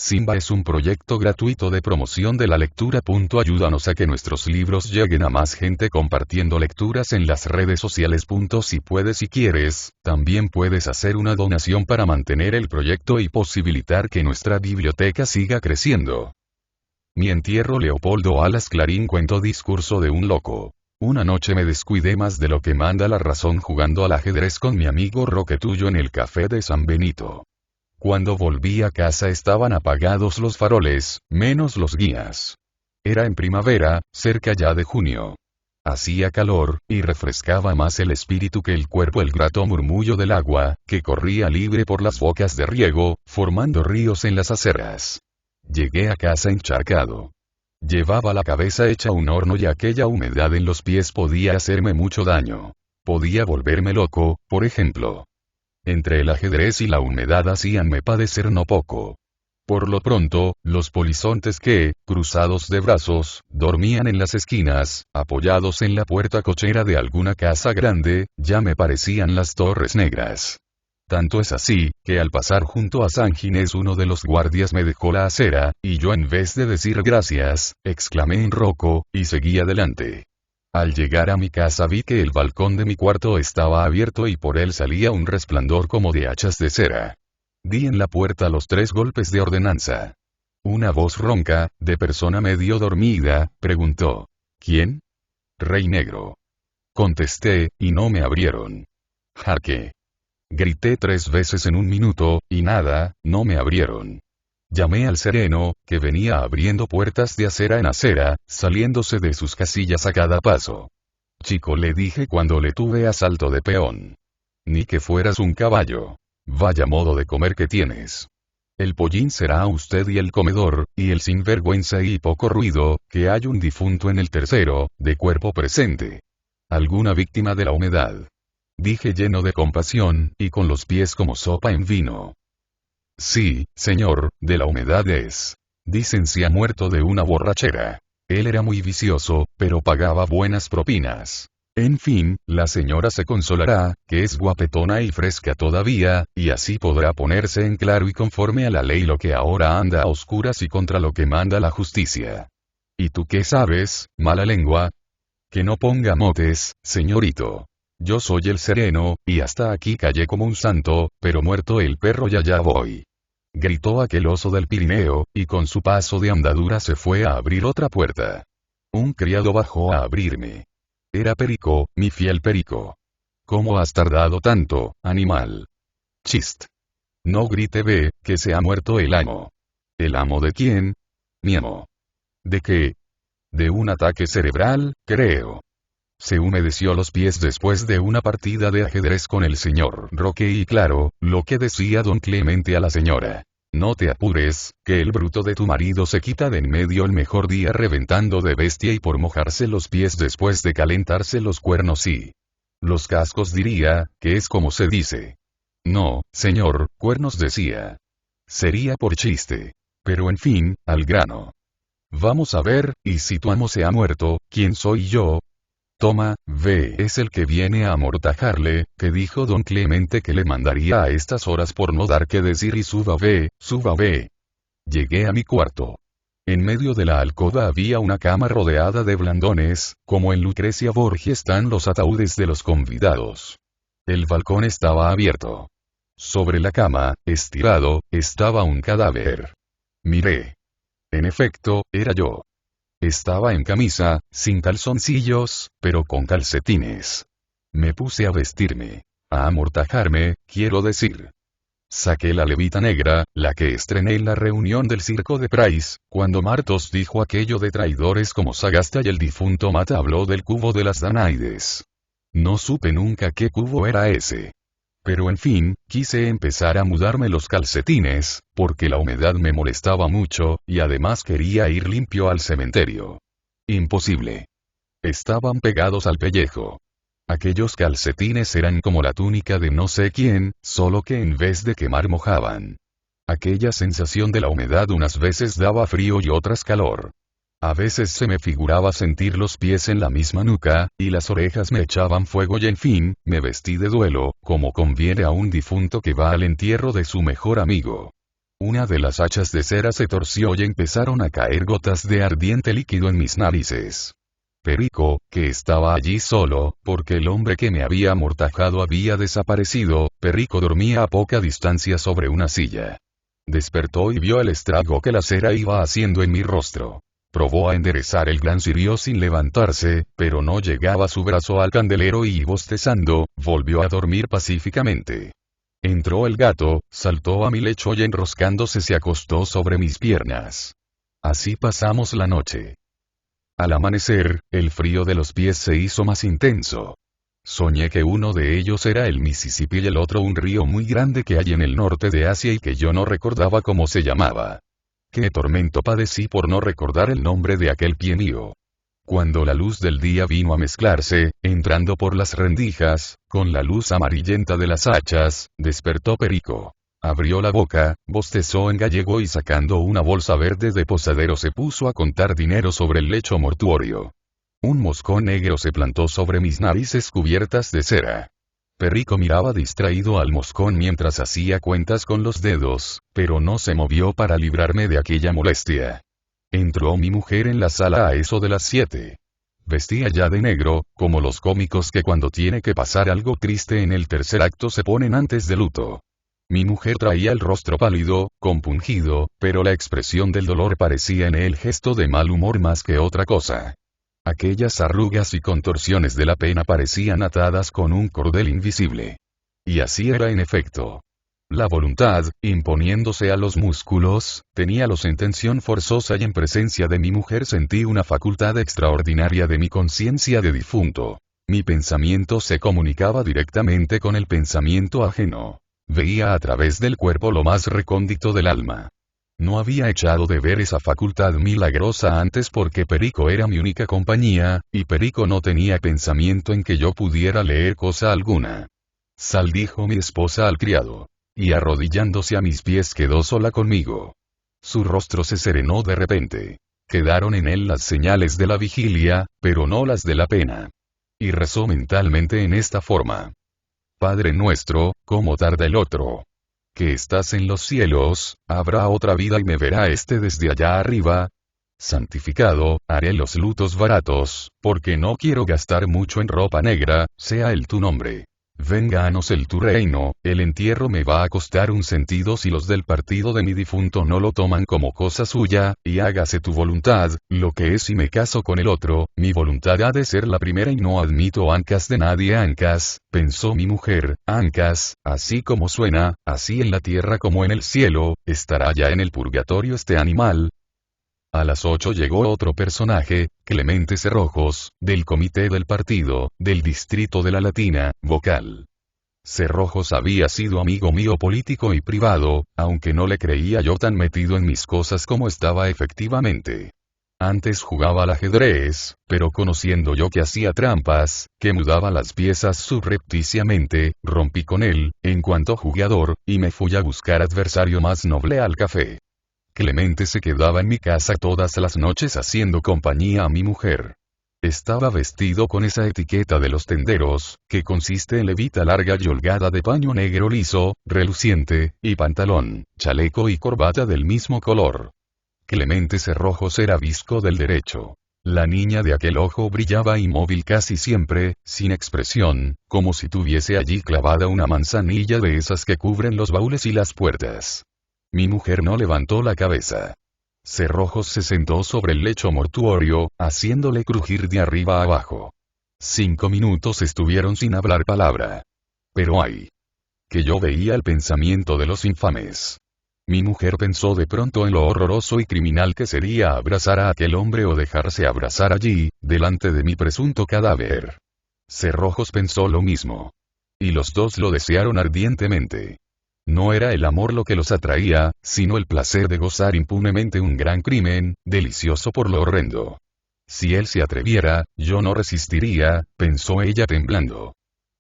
Simba es un proyecto gratuito de promoción de la lectura. Ayúdanos a que nuestros libros lleguen a más gente compartiendo lecturas en las redes sociales. Si puedes y quieres, también puedes hacer una donación para mantener el proyecto y posibilitar que nuestra biblioteca siga creciendo. Mi entierro. Leopoldo Alas Clarín. Cuento discurso de un loco. Una noche me descuidé más de lo que manda la razón jugando al ajedrez con mi amigo Roque Tuyo en el café de San Benito. Cuando volví a casa estaban apagados los faroles, menos los guías. Era en primavera, cerca ya de junio. Hacía calor, y refrescaba más el espíritu que el cuerpo el grato murmullo del agua, que corría libre por las bocas de riego, formando ríos en las aceras. Llegué a casa encharcado. Llevaba la cabeza hecha un horno y aquella humedad en los pies podía hacerme mucho daño. Podía volverme loco, por ejemplo. Entre el ajedrez y la humedad hacíanme padecer no poco. Por lo pronto, los polizontes que, cruzados de brazos, dormían en las esquinas, apoyados en la puerta cochera de alguna casa grande, ya me parecían las Torres Negras. Tanto es así, que al pasar junto a San Ginés uno de los guardias me dejó la acera, y yo en vez de decir gracias, exclamé en roco, y seguí adelante. Al llegar a mi casa vi que el balcón de mi cuarto estaba abierto y por él salía un resplandor como de hachas de cera. Di en la puerta los 3 golpes de ordenanza. Una voz ronca, de persona medio dormida, preguntó: ¿Quién? Rey Negro. Contesté, y no me abrieron. Jaque. Grité 3 veces en un minuto, y nada, no me abrieron. Llamé al sereno, que venía abriendo puertas de acera en acera, saliéndose de sus casillas a cada paso. Chico, le dije cuando le tuve a salto de peón. Ni que fueras un caballo. Vaya modo de comer que tienes. El pollín será usted y el comedor, y el sinvergüenza y poco ruido, que hay un difunto en el tercero, de cuerpo presente. Alguna víctima de la humedad. Dije lleno de compasión, y con los pies como sopa en vino. Sí, señor, de la humedad es. Dicen si ha muerto de una borrachera. Él era muy vicioso, pero pagaba buenas propinas. En fin, la señora se consolará, que es guapetona y fresca todavía, y así podrá ponerse en claro y conforme a la ley lo que ahora anda a oscuras y contra lo que manda la justicia. ¿Y tú qué sabes, mala lengua? Que no ponga motes, señorito. Yo soy el sereno, y hasta aquí callé como un santo, pero muerto el perro ya voy. Gritó aquel oso del Pirineo, y con su paso de andadura se fue a abrir otra puerta. Un criado bajó a abrirme. Era Perico, mi fiel Perico. ¿Cómo has tardado tanto, animal? Chist. No grite, ve, que se ha muerto el amo. ¿El amo de quién? Mi amo. ¿De qué? De un ataque cerebral, creo. Se humedeció los pies después de una partida de ajedrez con el señor Roque y claro, lo que decía don Clemente a la señora. No te apures, que el bruto de tu marido se quita de en medio el mejor día reventando de bestia y por mojarse los pies después de calentarse los cuernos y los cascos diría, que es como se dice. No, señor, cuernos decía. Sería por chiste. Pero en fin, al grano. Vamos a ver, y si tu amo se ha muerto, ¿quién soy yo? Toma, ve, es el que viene a amortajarle, que dijo don Clemente que le mandaría a estas horas por no dar que decir y suba ve. Llegué a mi cuarto. En medio de la alcoba había una cama rodeada de blandones, como en Lucrecia Borgia están los ataúdes de los convidados. El balcón estaba abierto. Sobre la cama, estirado, estaba un cadáver. Miré. En efecto, era yo. Estaba en camisa, sin calzoncillos, pero con calcetines. Me puse a vestirme. A amortajarme, quiero decir. Saqué la levita negra, la que estrené en la reunión del circo de Price, cuando Martos dijo aquello de traidores como Sagasta y el difunto Mata habló del cubo de las Danaides. No supe nunca qué cubo era ese. Pero en fin, quise empezar a mudarme los calcetines, porque la humedad me molestaba mucho, y además quería ir limpio al cementerio. Imposible. Estaban pegados al pellejo. Aquellos calcetines eran como la túnica de no sé quién, solo que en vez de quemar mojaban. Aquella sensación de la humedad unas veces daba frío y otras calor. A veces se me figuraba sentir los pies en la misma nuca, y las orejas me echaban fuego y en fin, me vestí de duelo, como conviene a un difunto que va al entierro de su mejor amigo. Una de las hachas de cera se torció y empezaron a caer gotas de ardiente líquido en mis narices. Perico, que estaba allí solo, porque el hombre que me había amortajado había desaparecido, Perico dormía a poca distancia sobre una silla. Despertó y vio el estrago que la cera iba haciendo en mi rostro. Probó a enderezar el gran cirio sin levantarse, pero no llegaba su brazo al candelero y bostezando, volvió a dormir pacíficamente. Entró el gato, saltó a mi lecho y enroscándose se acostó sobre mis piernas. Así pasamos la noche. Al amanecer, el frío de los pies se hizo más intenso. Soñé que uno de ellos era el Mississippi y el otro un río muy grande que hay en el norte de Asia y que yo no recordaba cómo se llamaba. Qué tormento padecí por no recordar el nombre de aquel pie mío. Cuando la luz del día vino a mezclarse, entrando por las rendijas, con la luz amarillenta de las hachas, despertó Perico. Abrió la boca, bostezó en gallego y sacando una bolsa verde de posadero se puso a contar dinero sobre el lecho mortuorio. Un moscón negro se plantó sobre mis narices cubiertas de cera. Perico miraba distraído al moscón mientras hacía cuentas con los dedos, pero no se movió para librarme de aquella molestia. Entró mi mujer en la sala a eso de las 7. Vestía ya de negro, como los cómicos que cuando tiene que pasar algo triste en el tercer acto se ponen antes de luto. Mi mujer traía el rostro pálido, compungido, pero la expresión del dolor parecía en el gesto de mal humor más que otra cosa. Aquellas arrugas y contorsiones de la pena parecían atadas con un cordel invisible. Y así era en efecto. La voluntad, imponiéndose a los músculos, teníalos en tensión forzosa y en presencia de mi mujer sentí una facultad extraordinaria de mi conciencia de difunto. Mi pensamiento se comunicaba directamente con el pensamiento ajeno. Veía a través del cuerpo lo más recóndito del alma. No había echado de ver esa facultad milagrosa antes porque Perico era mi única compañía, y Perico no tenía pensamiento en que yo pudiera leer cosa alguna. Sal, dijo mi esposa al criado. Y arrodillándose a mis pies quedó sola conmigo. Su rostro se serenó de repente. Quedaron en él las señales de la vigilia, pero no las de la pena. Y rezó mentalmente en esta forma. Padre nuestro, ¿cómo tarda el otro? Que estás en los cielos, habrá otra vida y me verá este desde allá arriba. Santificado, haré los lutos baratos, porque no quiero gastar mucho en ropa negra, sea el tu nombre. Vénganos el tu reino, el entierro me va a costar un sentido si los del partido de mi difunto no lo toman como cosa suya, y hágase tu voluntad, lo que es si me caso con el otro, mi voluntad ha de ser la primera y no admito ancas de nadie. Ancas, pensó mi mujer, ancas, así como suena, así en la tierra como en el cielo, estará ya en el purgatorio este animal. A las 8 llegó otro personaje, Clemente Cerrojos, del comité del partido, del distrito de la Latina, vocal. Cerrojos había sido amigo mío político y privado, aunque no le creía yo tan metido en mis cosas como estaba efectivamente. Antes jugaba al ajedrez, pero conociendo yo que hacía trampas, que mudaba las piezas subrepticiamente, rompí con él, en cuanto jugador, y me fui a buscar adversario más noble al café. Clemente se quedaba en mi casa todas las noches haciendo compañía a mi mujer. Estaba vestido con esa etiqueta de los tenderos, que consiste en levita larga y holgada de paño negro liso, reluciente, y pantalón, chaleco y corbata del mismo color. Clemente Cerrojos era visco del derecho. La niña de aquel ojo brillaba inmóvil casi siempre, sin expresión, como si tuviese allí clavada una manzanilla de esas que cubren los baúles y las puertas. Mi mujer no levantó la cabeza. Cerrojos se sentó sobre el lecho mortuorio, haciéndole crujir de arriba a abajo. 5 minutos estuvieron sin hablar palabra. Pero ay, que yo veía el pensamiento de los infames. Mi mujer pensó de pronto en lo horroroso y criminal que sería abrazar a aquel hombre o dejarse abrazar allí, delante de mi presunto cadáver. Cerrojos pensó lo mismo. Y los dos lo desearon ardientemente. No era el amor lo que los atraía, sino el placer de gozar impunemente un gran crimen, delicioso por lo horrendo. Si él se atreviera, yo no resistiría, pensó ella temblando.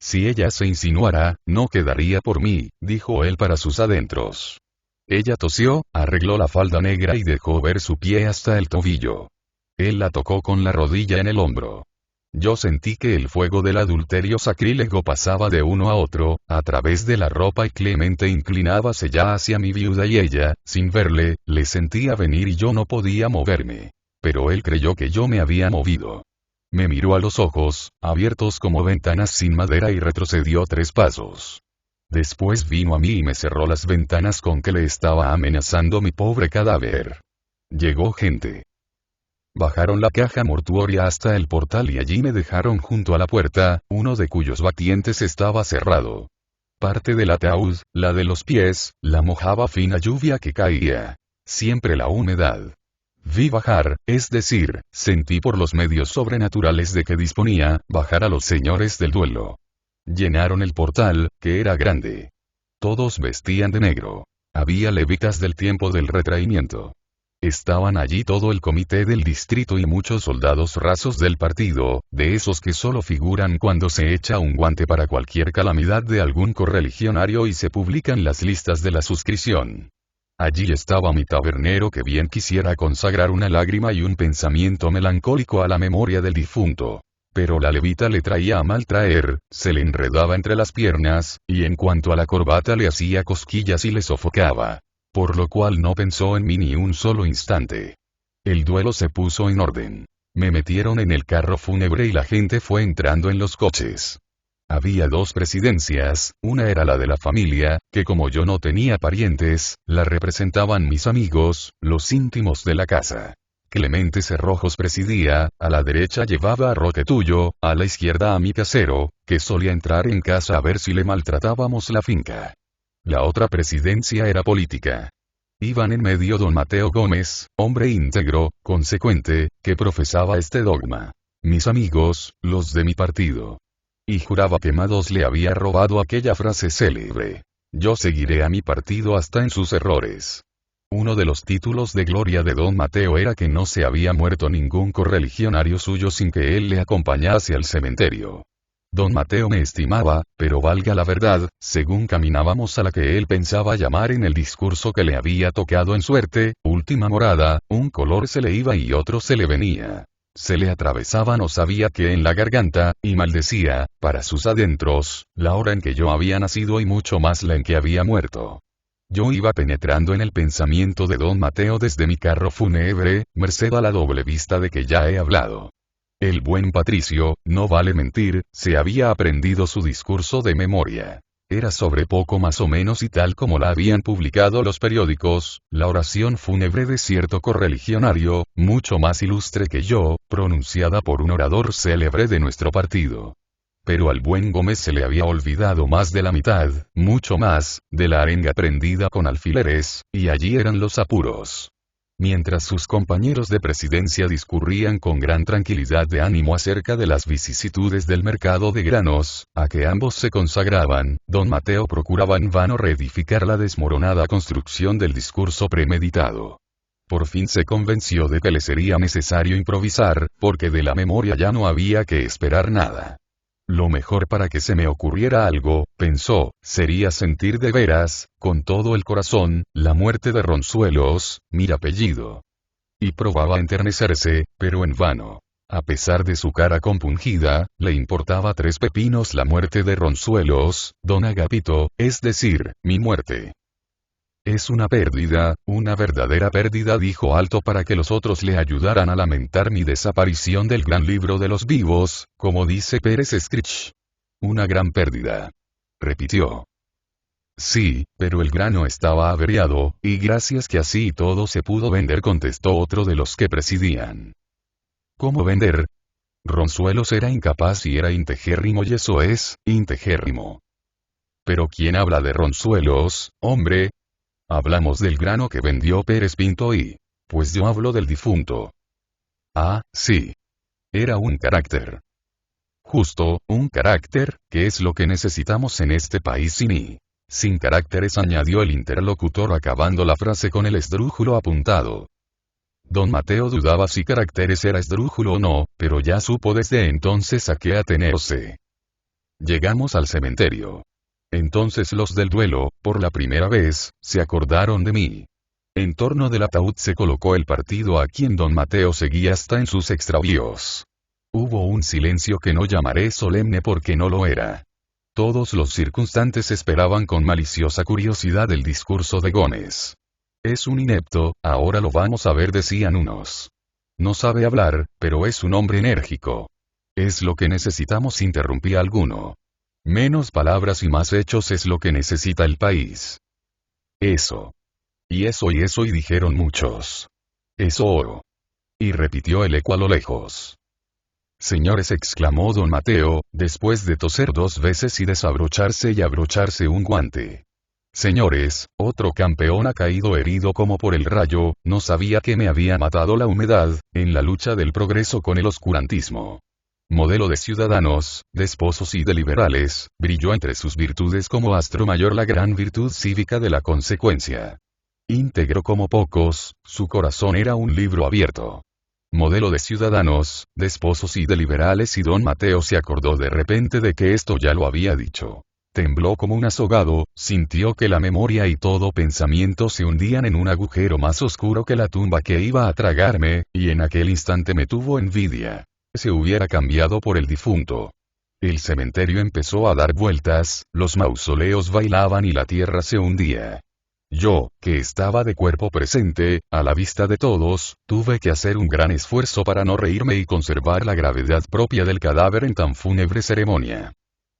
Si ella se insinuara, no quedaría por mí, dijo él para sus adentros. Ella tosió, arregló la falda negra y dejó ver su pie hasta el tobillo. Él la tocó con la rodilla en el hombro. Yo sentí que el fuego del adulterio sacrílego pasaba de uno a otro, a través de la ropa y Clemente inclinábase ya hacia mi viuda y ella, sin verle, le sentía venir y yo no podía moverme. Pero él creyó que yo me había movido. Me miró a los ojos, abiertos como ventanas sin madera y retrocedió 3 pasos. Después vino a mí y me cerró las ventanas con que le estaba amenazando mi pobre cadáver. Llegó gente. Bajaron la caja mortuoria hasta el portal y allí me dejaron junto a la puerta, uno de cuyos batientes estaba cerrado. Parte del ataúd, la de los pies, la mojaba fina lluvia que caía. Siempre la humedad. Vi bajar, es decir, sentí por los medios sobrenaturales de que disponía, bajar a los señores del duelo. Llenaron el portal, que era grande. Todos vestían de negro. Había levitas del tiempo del retraimiento. Estaban allí todo el comité del distrito y muchos soldados rasos del partido, de esos que solo figuran cuando se echa un guante para cualquier calamidad de algún correligionario y se publican las listas de la suscripción. Allí estaba mi tabernero que bien quisiera consagrar una lágrima y un pensamiento melancólico a la memoria del difunto. Pero la levita le traía a mal traer, se le enredaba entre las piernas, y en cuanto a la corbata le hacía cosquillas y le sofocaba. Por lo cual no pensó en mí ni un solo instante. El duelo se puso en orden. Me metieron en el carro fúnebre y la gente fue entrando en los coches. Había 2 presidencias, una era la de la familia, que como yo no tenía parientes, la representaban mis amigos, los íntimos de la casa. Clemente Cerrojos presidía, a la derecha llevaba a Roque Tuyo, a la izquierda a mi casero, que solía entrar en casa a ver si le maltratábamos la finca. La otra presidencia era política. Iban en medio don Mateo Gómez, hombre íntegro, consecuente, que profesaba este dogma. Mis amigos, los de mi partido. Y juraba que Mados le había robado aquella frase célebre. Yo seguiré a mi partido hasta en sus errores. Uno de los títulos de gloria de don Mateo era que no se había muerto ningún correligionario suyo sin que él le acompañase al cementerio. Don Mateo me estimaba, pero valga la verdad, según caminábamos a la que él pensaba llamar en el discurso que le había tocado en suerte, última morada, un color se le iba y otro se le venía. Se le atravesaba no sabía qué en la garganta, y maldecía, para sus adentros, la hora en que yo había nacido y mucho más la en que había muerto. Yo iba penetrando en el pensamiento de don Mateo desde mi carro fúnebre, merced a la doble vista de que ya he hablado. El buen Patricio, no vale mentir, se había aprendido su discurso de memoria. Era sobre poco más o menos y tal como la habían publicado los periódicos, la oración fúnebre de cierto correligionario, mucho más ilustre que yo, pronunciada por un orador célebre de nuestro partido. Pero al buen Gómez se le había olvidado más de la mitad, mucho más, de la arenga prendida con alfileres, y allí eran los apuros. Mientras sus compañeros de presidencia discurrían con gran tranquilidad de ánimo acerca de las vicisitudes del mercado de granos, a que ambos se consagraban, don Mateo procuraba en vano reedificar la desmoronada construcción del discurso premeditado. Por fin se convenció de que le sería necesario improvisar, porque de la memoria ya no había que esperar nada. Lo mejor para que se me ocurriera algo, pensó, sería sentir de veras, con todo el corazón, la muerte de Ronzuelos, mi apellido. Y probaba enternecerse, pero en vano. A pesar de su cara compungida, le importaba 3 pepinos la muerte de Ronzuelos, don Agapito, es decir, mi muerte. Es una pérdida, una verdadera pérdida, dijo alto para que los otros le ayudaran a lamentar mi desaparición del gran libro de los vivos, como dice Pérez Escrich. Una gran pérdida. Repitió. Sí, pero el grano estaba averiado, y gracias que así todo se pudo vender, contestó otro de los que presidían. ¿Cómo vender? Ronzuelos era incapaz y era integérrimo y eso es, integérrimo. Pero ¿quién habla de Ronzuelos, hombre? Hablamos del grano que vendió Pérez Pinto y... pues yo hablo del difunto. Ah, sí. Era un carácter. Justo, un carácter, que es lo que necesitamos en este país y sin caracteres, añadió el interlocutor acabando la frase con el esdrújulo apuntado. Don Mateo dudaba si caracteres era esdrújulo o no, pero ya supo desde entonces a qué atenerse. Llegamos al cementerio. Entonces los del duelo, por la primera vez, se acordaron de mí. En torno del ataúd se colocó el partido a quien don Mateo seguía hasta en sus extravíos. Hubo un silencio que no llamaré solemne porque no lo era. Todos los circunstantes esperaban con maliciosa curiosidad el discurso de Gómez. Es un inepto, ahora lo vamos a ver, decían unos. No sabe hablar, pero es un hombre enérgico. Es lo que necesitamos, interrumpía alguno. Menos palabras y más hechos es lo que necesita el país. Eso. Y eso, y dijeron muchos. Eso. Y repitió el eco a lo lejos. Señores, exclamó don Mateo, después de toser 2 veces y desabrocharse y abrocharse un guante. Señores, otro campeón ha caído herido como por el rayo, no sabía que me había matado la humedad, en la lucha del progreso con el oscurantismo. Modelo de ciudadanos, de esposos y de liberales, brilló entre sus virtudes como astro mayor la gran virtud cívica de la consecuencia. Íntegro como pocos, su corazón era un libro abierto. Modelo de ciudadanos, de esposos y de liberales, y don Mateo se acordó de repente de que esto ya lo había dicho. Tembló como un azogado, sintió que la memoria y todo pensamiento se hundían en un agujero más oscuro que la tumba que iba a tragarme, y en aquel instante me tuvo envidia. Se hubiera cambiado por el difunto. El cementerio empezó a dar vueltas, los mausoleos bailaban y la tierra se hundía. Yo, que estaba de cuerpo presente, a la vista de todos, tuve que hacer un gran esfuerzo para no reírme y conservar la gravedad propia del cadáver en tan fúnebre ceremonia.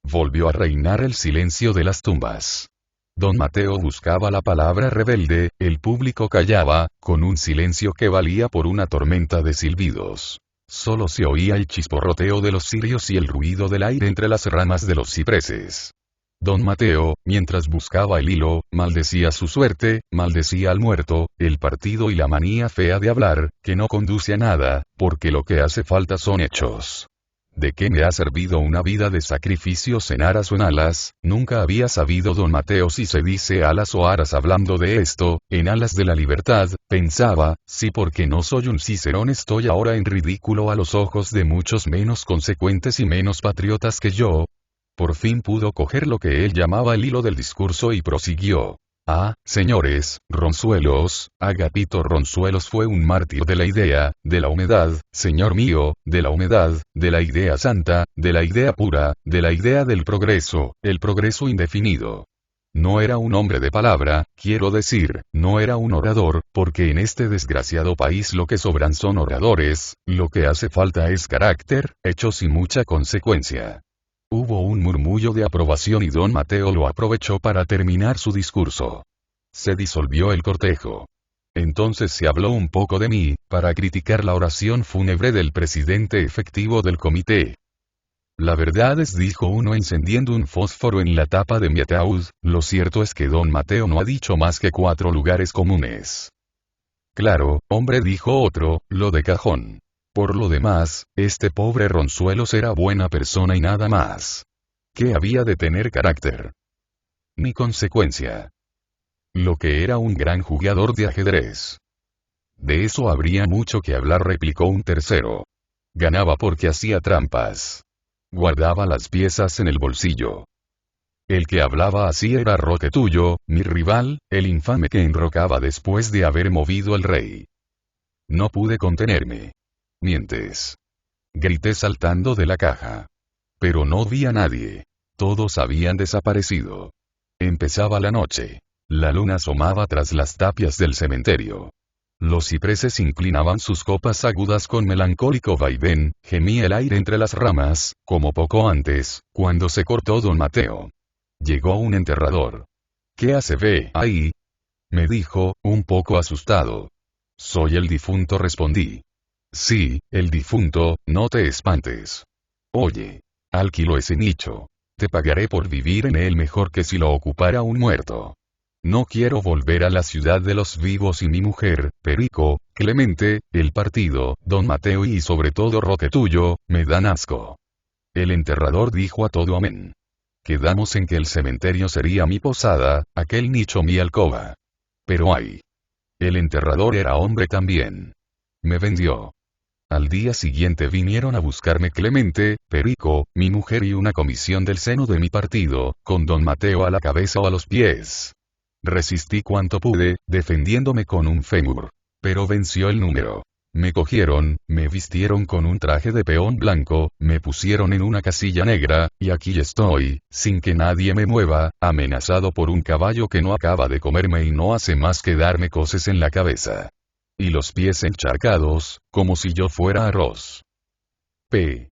Volvió a reinar el silencio de las tumbas. Don Mateo buscaba la palabra rebelde, el público callaba, con un silencio que valía por una tormenta de silbidos. Solo se oía el chisporroteo de los cirios y el ruido del aire entre las ramas de los cipreses. Don Mateo, mientras buscaba el hilo, maldecía su suerte, maldecía al muerto, el partido y la manía fea de hablar, que no conduce a nada, porque lo que hace falta son hechos. ¿De qué me ha servido una vida de sacrificios en aras o en alas? Nunca había sabido don Mateo si se dice alas o aras hablando de esto, en alas de la libertad, pensaba, sí, porque no soy un Cicerón, estoy ahora en ridículo a los ojos de muchos menos consecuentes y menos patriotas que yo. Por fin pudo coger lo que él llamaba el hilo del discurso y prosiguió. Ah, señores, Ronzuelos, Agapito Ronzuelos fue un mártir de la idea, de la humedad, señor mío, de la humedad, de la idea santa, de la idea pura, de la idea del progreso, el progreso indefinido. No era un hombre de palabra, quiero decir, no era un orador, porque en este desgraciado país lo que sobran son oradores, lo que hace falta es carácter, hechos y mucha consecuencia. Hubo un murmullo de aprobación y don Mateo lo aprovechó para terminar su discurso. Se disolvió el cortejo. Entonces se habló un poco de mí, para criticar la oración fúnebre del presidente efectivo del comité. La verdad es, dijo uno encendiendo un fósforo en la tapa de mi ataúd, lo cierto es que don Mateo no ha dicho más que 4 lugares comunes. Claro, hombre, dijo otro, lo de cajón. Por lo demás, este pobre Ronzuelos era buena persona y nada más. ¿Qué había de tener carácter? Ni consecuencia. Lo que era un gran jugador de ajedrez. De eso habría mucho que hablar, replicó un tercero. Ganaba porque hacía trampas. Guardaba las piezas en el bolsillo. El que hablaba así era Roquetullo, mi rival, el infame que enrocaba después de haber movido al rey. No pude contenerme. Mientes. Grité saltando de la caja. Pero no vi a nadie. Todos habían desaparecido. Empezaba la noche. La luna asomaba tras las tapias del cementerio. Los cipreses inclinaban sus copas agudas con melancólico vaivén, gemía el aire entre las ramas, como poco antes, cuando se cortó don Mateo. Llegó un enterrador. ¿Qué hace ve ahí? Me dijo, un poco asustado. Soy el difunto, respondí. Sí, el difunto, no te espantes. Oye. Alquilo ese nicho. Te pagaré por vivir en él mejor que si lo ocupara un muerto. No quiero volver a la ciudad de los vivos y mi mujer, Perico, Clemente, el partido, don Mateo y sobre todo Roquetullo, me dan asco. El enterrador dijo a todo amén. Quedamos en que el cementerio sería mi posada, aquel nicho mi alcoba. Pero ay. El enterrador era hombre también. Me vendió. Al día siguiente vinieron a buscarme Clemente, Perico, mi mujer y una comisión del seno de mi partido, con don Mateo a la cabeza o a los pies. Resistí cuanto pude, defendiéndome con un fémur. Pero venció el número. Me cogieron, me vistieron con un traje de peón blanco, me pusieron en una casilla negra, y aquí estoy, sin que nadie me mueva, amenazado por un caballo que no acaba de comerme y no hace más que darme coces en la cabeza. Y los pies encharcados, como si yo fuera arroz. P.